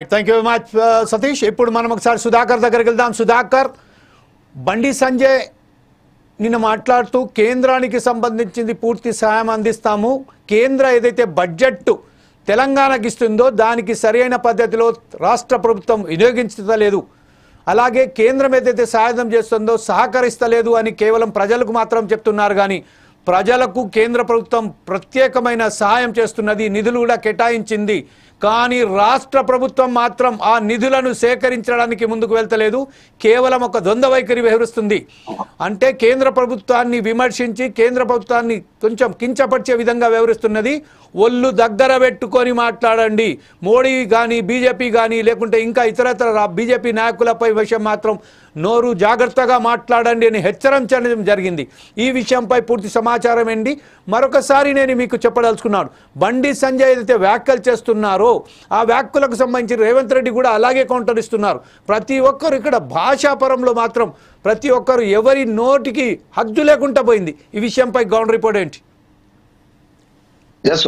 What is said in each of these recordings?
Thank you very much Satish. ఇప్పుడు మనం ఒకసారి సుధాకర్ దగ్గరికి వెళ్దాం. సుధాకర్, బండి సంజయ్ నిన్న మాట్లాడుతూ కేంద్రానికి సంబంధించింది పూర్తి సహాయం అందిస్తాము, కేంద్ర ఏదైతే బడ్జెట్ తెలంగాణకి ఇస్తుందో దానికి సరైన పద్ధతిలో రాష్ట్ర ప్రభుత్వం వినియోగించలేదు, అలాగే కేంద్రం ఏదైతే సహాయం చేస్తుందో సహకరిస్తలేదు అని కేవలం ప్రజలకు మాత్రం చెప్తున్నారు. కానీ ప్రజలకు కేంద్ర ప్రభుత్వం ప్రత్యేకమైన సహాయం చేస్తున్నది, నిధులు కూడా కేటాయించింది. కానీ రాష్ట్ర ప్రభుత్వం మాత్రం ఆ నిధులను సేకరించడానికి ముందుకు వెళ్తలేదు, కేవలం ఒక ద్వంద్వ వైఖరి వ్యవహరిస్తుంది. అంటే కేంద్ర ప్రభుత్వాన్ని విమర్శించి కేంద్ర ప్రభుత్వాన్ని కొంచెం కించపరిచే విధంగా వ్యవహరిస్తున్నది. ఒళ్ళు దగ్గర పెట్టుకొని మాట్లాడండి, మోడీ కానీ బీజేపీ కానీ లేకుంటే ఇంకా ఇతరతర బీజేపీ నాయకులపై విషయం మాత్రం నోరు జాగ్రత్తగా మాట్లాడండి అని హెచ్చరించడం జరిగింది. ఈ విషయంపై పూర్తి సమాచారం ఏంటి మరొకసారి నేను మీకు చెప్పదలుచుకున్నాను. బండి సంజయ్ ఏదైతే వ్యాఖ్యలు చేస్తున్నారో ఆ వ్యాఖ్యలకు సంబంధించి రేవంత్ రెడ్డి కూడా అలాగే కౌంటర్ ఇస్తున్నారు. ప్రతి ఒక్కరు ఇక్కడ భాషాపరంలో మాత్రం ప్రతి ఒక్కరు ఎవరి నోటికి హద్దు లేకుండా పోయింది. ఈ విషయంపై గ్రౌండ్ రిపోర్ట్ ఏంటి?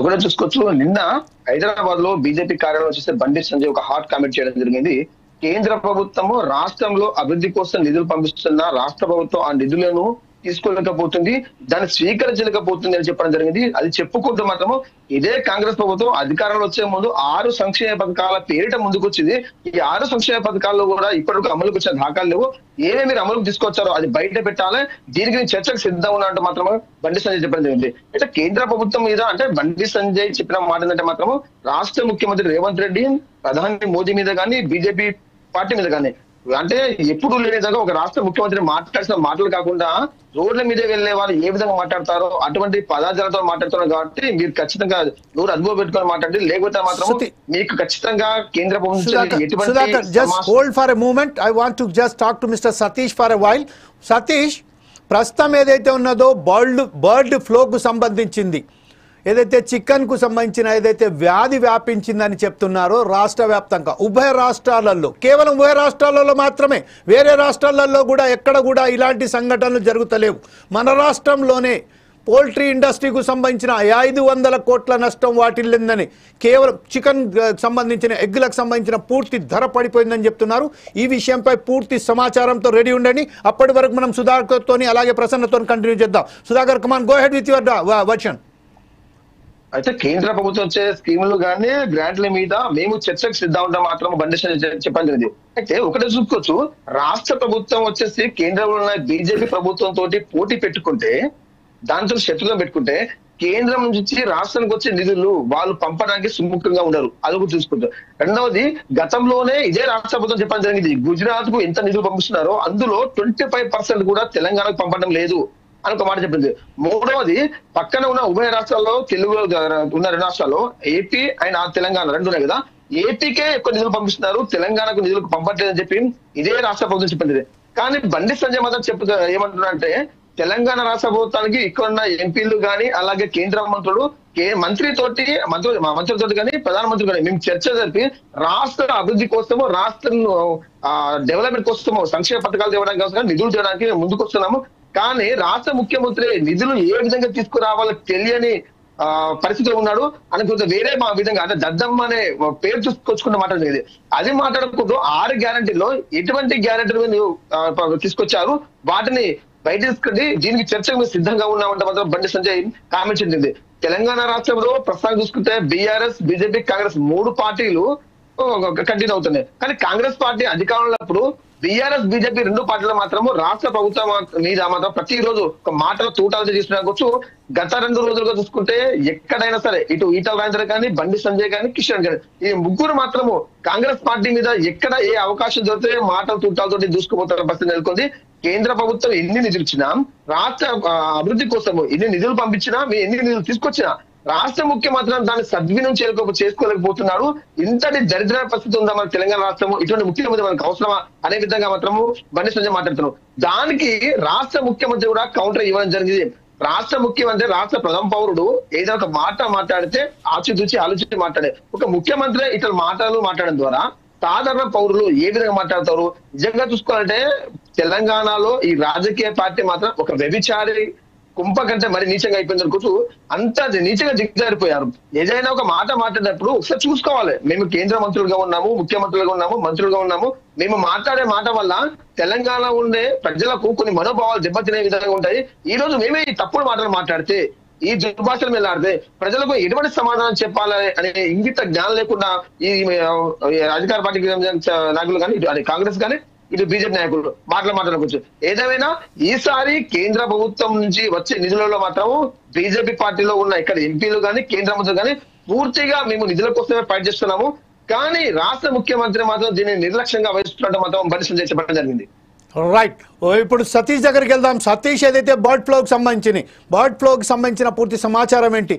ఒకటే చూసుకోవచ్చు. నిన్న హైదరాబాద్ లో బీజేపీ కార్యాలయం చూస్తే బండి సంజయ్ ఒక హాట్ కామెంట్ చేయడం జరిగింది. కేంద్ర ప్రభుత్వము రాష్ట్రంలో అభివృద్ధి కోసం నిధులు పంపిస్తున్న రాష్ట్ర ప్రభుత్వం ఆ నిధులను తీసుకోలేకపోతుంది, దాన్ని స్వీకరించలేకపోతుంది అని చెప్పడం జరిగింది. అది చెప్పుకుంటూ మాత్రము ఇదే కాంగ్రెస్ ప్రభుత్వం అధికారంలో వచ్చే ముందు 6 సంక్షేమ పథకాల పేరిట ముందుకు వచ్చింది. ఈ 6 సంక్షేమ పథకాల్లో కూడా ఇప్పటివరకు అమలుకు వచ్చిన దాఖలు లేవు. ఏమేమి మీరు అమలుకు తీసుకొచ్చారో అది బయట పెట్టాలి, దీనికి చర్చకు సిద్ధంగా ఉన్నట్టు మాత్రమే బండి సంజయ్ చెప్పడం జరిగింది. అయితే కేంద్ర ప్రభుత్వం మీద అంటే బండి సంజయ్ చెప్పిన మాట ఏంటంటే మాత్రము రాష్ట్ర ముఖ్యమంత్రి రేవంత్ రెడ్డి, ప్రధాని మోదీ మీద కానీ బీజేపీ పార్టీ మీద కానీ అంటే ఎప్పుడు లేని విధంగా ఒక రాష్ట్ర ముఖ్యమంత్రి మాట్లాడిన మాటలు కాకుండా రోడ్ల మీద వెళ్లే వాళ్ళు ఏ విధంగా మాట్లాడతారో అటువంటి పదార్థాలతో మాట్లాడుతున్నారు. కాబట్టి మీరు ఖచ్చితంగా నోరు అదుపు పెట్టుకొని మాట్లాడి, లేకపోతే మాత్రం మీకు ఖచ్చితంగా కేంద్ర ప్రభుత్వం just hold for a moment. I want to just talk to Mr Satish for a while. Satish, ప్రస్తుతం ఏదైతే ఉన్నదో బర్డ్ ఫ్లూకు సంబంధించింది, ఏదైతే చికెన్కు సంబంధించిన ఏదైతే వ్యాధి వ్యాపించిందని చెప్తున్నారో రాష్ట్ర వ్యాప్తంగా ఉభయ రాష్ట్రాలలో, కేవలం ఉభయ రాష్ట్రాలలో మాత్రమే, వేరే రాష్ట్రాలలో కూడా ఎక్కడ కూడా ఇలాంటి సంఘటనలు జరుగుతలేవు. మన రాష్ట్రంలోనే పోల్ట్రీ ఇండస్ట్రీకు సంబంధించిన 500 కోట్ల నష్టం వాటిల్లిందని, కేవలం చికెన్ సంబంధించిన ఎగ్లకు సంబంధించిన పూర్తి ధర పడిపోయిందని చెప్తున్నారు. ఈ విషయంపై పూర్తి సమాచారంతో రెడీ ఉండండి. అప్పటి వరకు మనం సుధాకర్తో అలాగే ప్రసన్నతో కంటిన్యూ చేద్దాం. Sudhakar, come on, go ahead with your version. అయితే కేంద్ర ప్రభుత్వం వచ్చే స్కీములు కానీ గ్రాంట్ల మీద మేము చర్చకు సిద్ధం ఉంటాం మాత్రం బండి సంజయ్ చెప్పడం జరిగింది. అయితే ఒకటే చూసుకోవచ్చు, రాష్ట్ర ప్రభుత్వం వచ్చేసి కేంద్రంలో ఉన్న బీజేపీ ప్రభుత్వం తోటి పోటీ పెట్టుకుంటే, దాంతో శత్రుత్వం పెట్టుకుంటే కేంద్రం నుంచి రాష్ట్రానికి వచ్చే నిధులు వాళ్ళు పంపడానికి సుముఖంగా ఉండరు. అది కూడా చూసుకుంటారు. రెండవది, గతంలోనే ఇదే రాష్ట్ర ప్రభుత్వం చెప్పడం జరిగింది, గుజరాత్ కు ఎంత నిధులు పంపిస్తున్నారో అందులో 25% కూడా తెలంగాణకు పంపడం లేదు అని ఒక మాట చెప్పింది. మూడవది, పక్కన ఉన్న ఉభయ రాష్ట్రాల్లో, తెలుగులో ఉన్న 2 రాష్ట్రాల్లో ఏపీ అండ్ తెలంగాణ 2 ఉన్నాయి కదా, ఏపీకే ఎక్కువ నిధులు పంపిస్తున్నారు, తెలంగాణకు నిధులకు పంపట్లేదని చెప్పి ఇదే రాష్ట్ర ప్రభుత్వం చెప్పింది. కానీ బండి సంజయ్ మాత్రం ఏమంటున్నారంటే తెలంగాణ రాష్ట్ర ప్రభుత్వానికి ఇక్కడ ఉన్న ఎంపీలు కానీ అలాగే కేంద్ర మంత్రులు మంత్రులతోటి కానీ ప్రధానమంత్రి కానీ మేము చర్చ జరిపి రాష్ట్ర అభివృద్ధి కోసము, రాష్ట్ర డెవలప్మెంట్ కోసము, సంక్షేమ పథకాలు తేవడానికి కోసం నిధులు చేయడానికి ముందుకు వస్తున్నాము. కానీ రాష్ట్ర ముఖ్యమంత్రి నిధులు ఏ విధంగా తీసుకురావాలో తెలియని పరిస్థితిలో ఉన్నాడు అనుకుంటే వేరే మా విధంగా అంటే దద్దమ్మ అనే పేరు తీసుకొచ్చుకున్న మాట జరిగింది. అది మాట్లాడుకుంటూ 6 గ్యారంటీలో ఎటువంటి గ్యారంటీలు తీసుకొచ్చారు, వాటిని బయట తీసుకుంటే దీనికి చర్చకు మేము సిద్ధంగా ఉన్నామంటే మాత్రం బండి సంజయ్ కామెంట్ చేసింది. తెలంగాణ రాష్ట్రంలో ప్రస్తుతం చూసుకుంటే బీఆర్ఎస్, బీజేపీ, కాంగ్రెస్ 3 పార్టీలు కంటిన్యూ అవుతున్నాయి. కానీ కాంగ్రెస్ పార్టీ అధికారంలో ఉన్నప్పుడు బీఆర్ఎస్, బీజేపీ 2 పార్టీలు మాత్రము రాష్ట్ర ప్రభుత్వం మీద మాత్రం ప్రతిరోజు ఒక మాటలు తూటాలు తీసుకురావచ్చు. గత 2 రోజులుగా చూసుకుంటే ఎక్కడైనా సరే ఇటు ఈటల రాజేందర్ కానీ, బండి సంజయ్ కానీ, కిషన్ కానీ, ఈ ముగ్గురు మాత్రము కాంగ్రెస్ పార్టీ మీద ఎక్కడ ఏ అవకాశం దొరికితే మాటలు తూటాలతోటి దూసుకుపోతున్న పరిస్థితి నెలకొంది. కేంద్ర ప్రభుత్వం ఎన్ని నిధులు ఇచ్చినా, రాష్ట్ర అభివృద్ధి కోసము ఎన్ని నిధులు పంపించినా, ఎన్ని నిధులు తీసుకొచ్చినా రాష్ట్ర ముఖ్యమంత్రి దాన్ని సద్వినియోగం చేసుకోలేకపోతున్నాడు. ఇంతటి దరిద్ర పరిస్థితి ఉందా మన తెలంగాణ రాష్ట్రము, ఇటువంటి ముఖ్యమంత్రి మనకు అవసరమా అనే విధంగా మాత్రము బండి సంజయ్ మాట్లాడుతున్నాం. దానికి రాష్ట్ర ముఖ్యమంత్రి కూడా కౌంటర్ ఇవ్వడం జరిగింది. రాష్ట్ర ముఖ్యమంత్రి, రాష్ట్ర ప్రథమ పౌరుడు ఏదైనా ఒక మాట మాట్లాడితే ఆచితూచి ఆలోచించి మాట్లాడే ఒక ముఖ్యమంత్రి ఇతర మాటలు మాట్లాడడం ద్వారా సాధారణ పౌరులు ఏ విధంగా మాట్లాడతారు? నిజంగా చూసుకోవాలంటే తెలంగాణలో ఈ రాజకీయ పార్టీ మాత్రం ఒక వ్యభిచారి కుంప కంటే మరి నీచంగా అయిపోయింది అనుకుంటూ అంత నీచంగా దిగజారిపోయారు. ఏదైనా ఒక మాట మాట్లాడేటప్పుడు ఒకసారి చూసుకోవాలి. మేము కేంద్ర మంత్రులుగా ఉన్నాము, ముఖ్యమంత్రులుగా ఉన్నాము, మంత్రులుగా ఉన్నాము. మేము మాట్లాడే మాట వల్ల తెలంగాణ ఉండే ప్రజలకు కొన్ని మనోభావాలు దెబ్బతినే విధంగా ఉంటాయి. ఈ రోజు మేమే ఈ తప్పుడు మాటలు మాట్లాడితే, ఈ దుర్భాషలు మీద ఆడితే ప్రజలకు ఎటువంటి సమాధానం చెప్పాలి అనే ఇంగిత జ్ఞానం లేకుండా ఈ అధికార పార్టీకి నాయకులు కానీ, ఇటు కాంగ్రెస్ కానీ, ఇటు బీజేపీ నాయకులు మాట్లాడుకోవచ్చు. ఏదేమైనా ఈసారి కేంద్ర ప్రభుత్వం నుంచి వచ్చే నిధులలో మాత్రం బీజేపీ పార్టీలో ఉన్న ఇక్కడ ఎంపీలు కానీ, కేంద్ర మంత్రులు కానీ పూర్తిగా మేము నిధుల కోసమే ఫైట్ చేస్తున్నాము. కానీ రాష్ట్ర ముఖ్యమంత్రి మాత్రం దీన్ని నిర్లక్ష్యంగా వహిస్తున్నట్టు మాత్రం బండి సంజయ్ చెప్పడం జరిగింది. రైట్. ఇప్పుడు సతీష్ దగ్గరికి వెళ్దాం. సతీష్, ఏదైతే బర్డ్ ఫ్లూకి సంబంధించిన పూర్తి సమాచారం ఏంటి?